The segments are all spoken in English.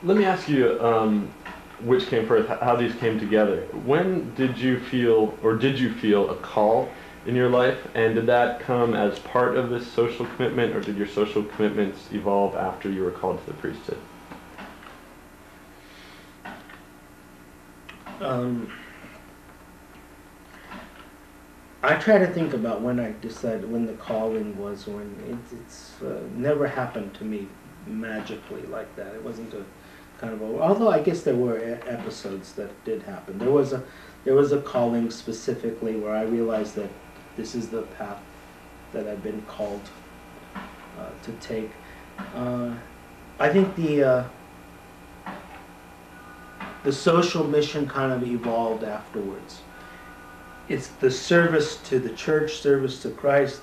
Let me ask you, which came first, how these came together. When did you feel, or did you feel a call in your life, and did that come as part of this social commitment, or did your social commitments evolve after you were called to the priesthood? I try to think about when I decided, when the calling was, when it's never happened to me magically like that. It wasn't a kind of a, although I guess there were episodes that did happen. There was a calling specifically where I realized that this is the path that I've been called to take. I think the social mission kind of evolved afterwards. It's the service to the church, service to Christ,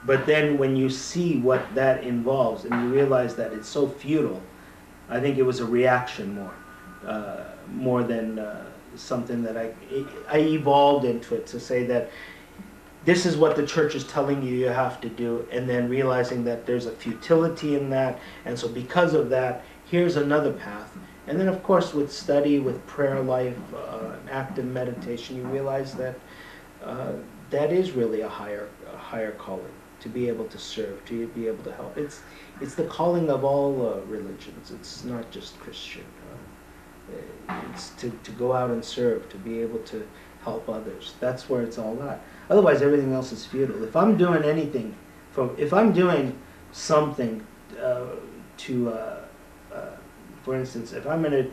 but then when you see what that involves and you realize that it's so futile, I think it was a reaction more than something that I evolved into it to say that this is what the church is telling you you have to do, and then realizing that there's a futility in that, and so because of that, here's another path. And then of course with study, with prayer life, active meditation, you realize that that is really a higher calling, to be able to serve, to be able to help. It's the calling of all religions. It's not just Christian. It's to go out and serve, to be able to help others. That's where it's all at. Otherwise, everything else is futile. If I'm doing anything, if I'm doing something for instance, if I'm going to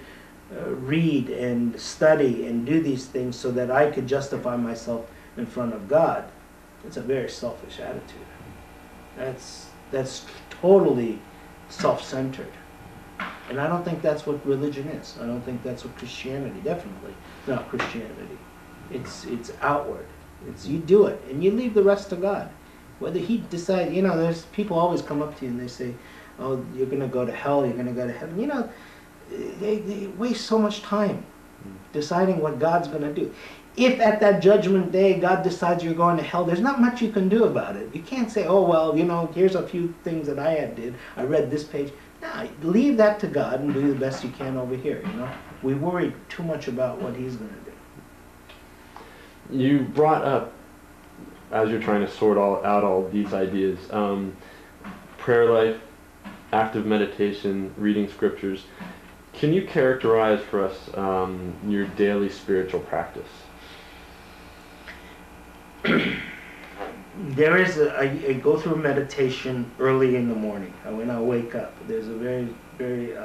read and study and do these things so that I could justify myself in front of God, it's a very selfish attitude. That's totally self-centered. And I don't think that's what religion is. I don't think that's what Christianity, definitely not Christianity. It's outward. It's you do it and you leave the rest to God. Whether he decides, there's people always come up to you and they say, oh, you're going to go to hell, you're going to go to heaven. They waste so much time deciding what God's going to do. If at that judgment day God decides you're going to hell, there's not much you can do about it. You can't say, oh, well, here's a few things that I did. I read this page. No, leave that to God and do the best you can over here, We worry too much about what he's going to do. You brought up, as you're trying to sort out all these ideas, prayer life, active meditation, reading scriptures. Can you characterize for us your daily spiritual practice? There is I go through meditation early in the morning when I wake up. There's a very, very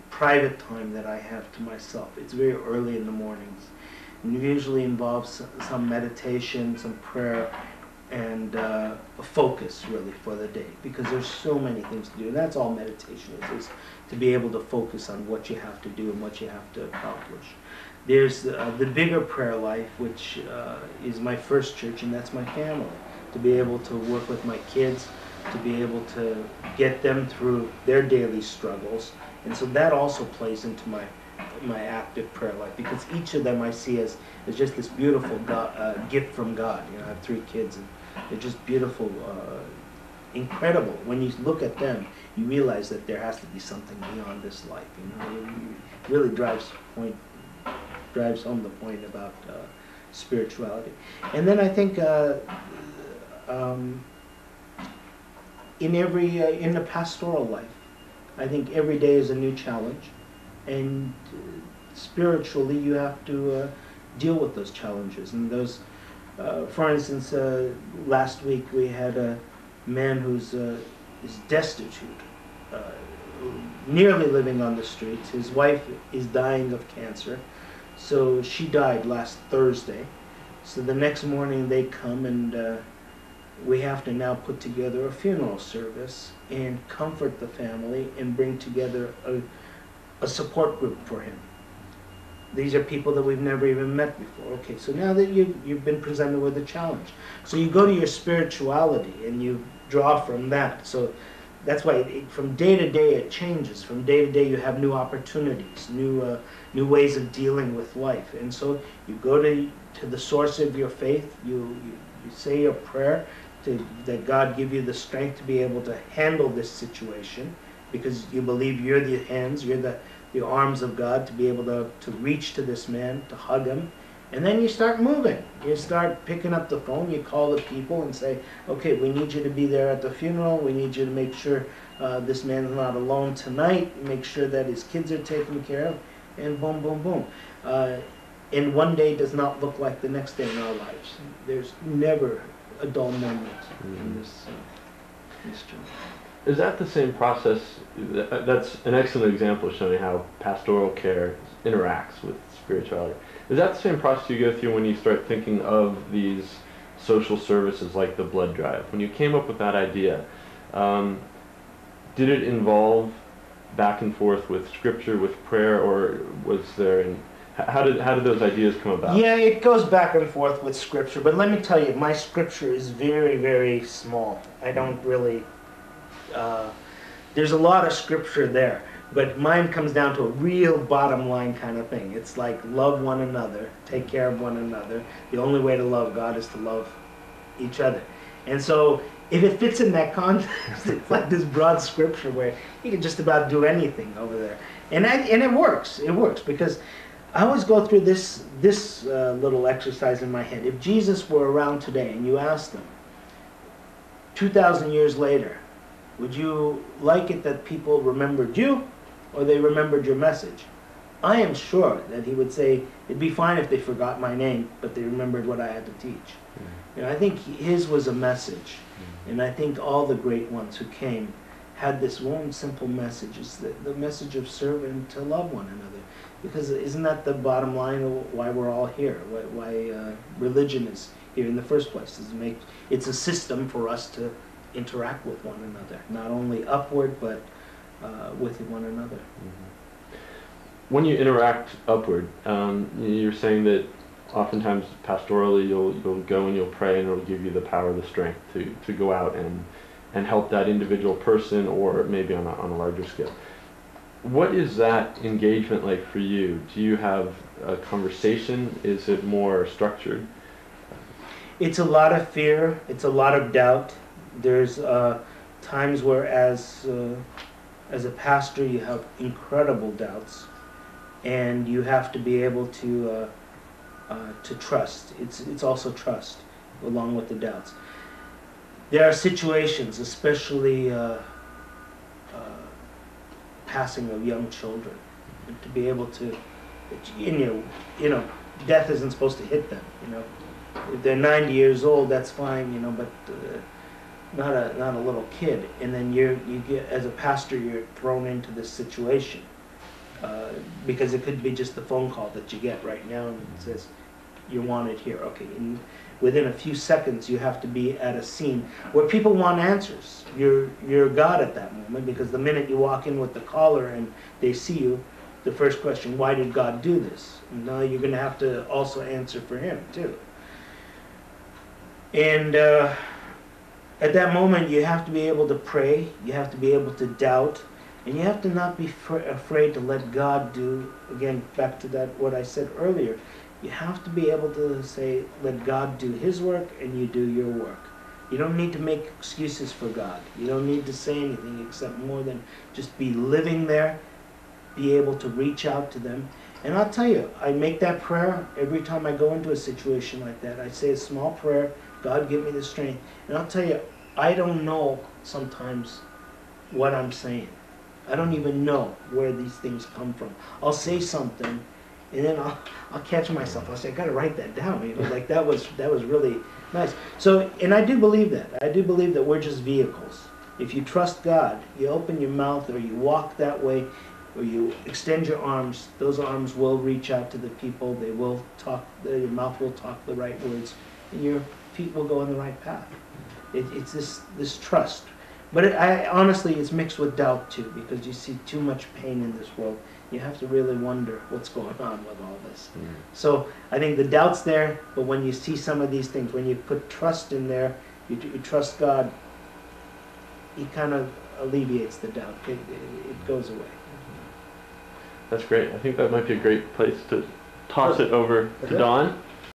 private time that I have to myself. It's very early in the mornings. And it usually involves some meditation, some prayer, and a focus really for the day, because there's so many things to do, and that's all meditation is to be able to focus on what you have to do and what you have to accomplish. There's the bigger prayer life, which is my first church, and that's my family. To be able to work with my kids, to be able to get them through their daily struggles, and so that also plays into my active prayer life, because each of them I see as just this beautiful gift from God. I have 3 kids, and they're just beautiful, incredible. When you look at them, you realize that there has to be something beyond this life. It really drives home the point about spirituality. And then I think in the pastoral life, I think every day is a new challenge, and spiritually you have to deal with those challenges. And those, for instance, last week we had a man who's is destitute, nearly living on the streets. His wife is dying of cancer. So she died last Thursday. So the next morning they come, and we have to now put together a funeral service and comfort the family and bring together a support group for him. These are people that we've never even met before. Okay, so now that you've been presented with a challenge, so you go to your spirituality and you draw from that. So that's why from day to day it changes. From day to day you have new opportunities, new ways of dealing with life. And so you go to the source of your faith. You say your prayer that God give you the strength to be able to handle this situation, because you believe you're the hands, you're the arms of God to be able to reach to this man, to hug him. And then you start moving. You start picking up the phone, you call the people and say, okay, we need you to be there at the funeral, we need you to make sure this man's not alone tonight, make sure that his kids are taken care of, and boom, boom, boom. And one day does not look like the next day in our lives. There's never a dull moment in this job. Is that the same process? That's an excellent example showing how pastoral care interacts with spirituality. Is that the same process you go through when you start thinking of these social services like the blood drive? When you came up with that idea, did it involve back and forth with scripture, with prayer, or was there how did those ideas come about? Yeah, it goes back and forth with scripture, but let me tell you, my scripture is very, very small. I don't really, there's a lot of scripture there, but mine comes down to a real bottom line kind of thing. It's like love one another, take care of one another. The only way to love God is to love each other. And so if it fits in that context, it's like this broad scripture where you can just about do anything over there. And it works. It works because I always go through this little exercise in my head. If Jesus were around today and you asked him, 2,000 years later, would you like it that people remembered you or they remembered your message? I am sure that he would say, it'd be fine if they forgot my name, but they remembered what I had to teach. You know, I think his was a message. And I think all the great ones who came had this one simple message. It's the message of serving to love one another. Because isn't that the bottom line of why we're all here? Why religion is here in the first place? It's a system for us to interact with one another. Not only upward, but with one another. When you interact upward, you're saying that oftentimes pastorally you'll go and you'll pray and it'll give you the power, the strength to go out and help that individual person, or maybe on a larger scale. What is that engagement like for you? Do you have a conversation? Is it more structured? It's a lot of fear. It's a lot of doubt. There's times where as a pastor you have incredible doubts, and you have to be able to trust. It's also trust along with the doubts. There are situations, especially passing of young children, to be able to, you know, death isn't supposed to hit them. You know, if they're 90 years old, that's fine. You know, but not a little kid. And then you get, as a pastor, you're thrown into this situation because it could be just the phone call that you get right now and it says you're wanted here. Okay, and within a few seconds you have to be at a scene where people want answers. You're God at that moment, because the minute you walk in with the caller and they see you, the first question, why did God do this? And now you're going to have to also answer for him too. And at that moment you have to be able to pray, you have to be able to doubt, and you have to not be afraid to let God do, again, back to that what I said earlier, you have to be able to say, let God do his work and you do your work. You don't need to make excuses for God. You don't need to say anything except more than just be living there, be able to reach out to them. And I'll tell you, I make that prayer every time I go into a situation like that. I say a small prayer, God give me the strength. And I'll tell you, I don't know sometimes what I'm saying. I don't even know where these things come from. I'll say something, and then I'll catch myself. I'll say, I got to write that down. You know, like that was really nice. So, and I do believe that. I do believe that we're just vehicles. If you trust God, you open your mouth or you walk that way, or you extend your arms. Those arms will reach out to the people. They will talk. Your mouth will talk the right words, and your feet will go on the right path. It's this trust. But honestly, it's mixed with doubt too, because you see too much pain in this world. You have to really wonder what's going on with all this. So I think the doubt's there, but when you see some of these things, when you put trust in there, you trust God, he kind of alleviates the doubt. It goes away. That's great. I think that might be a great place to toss it over to Don.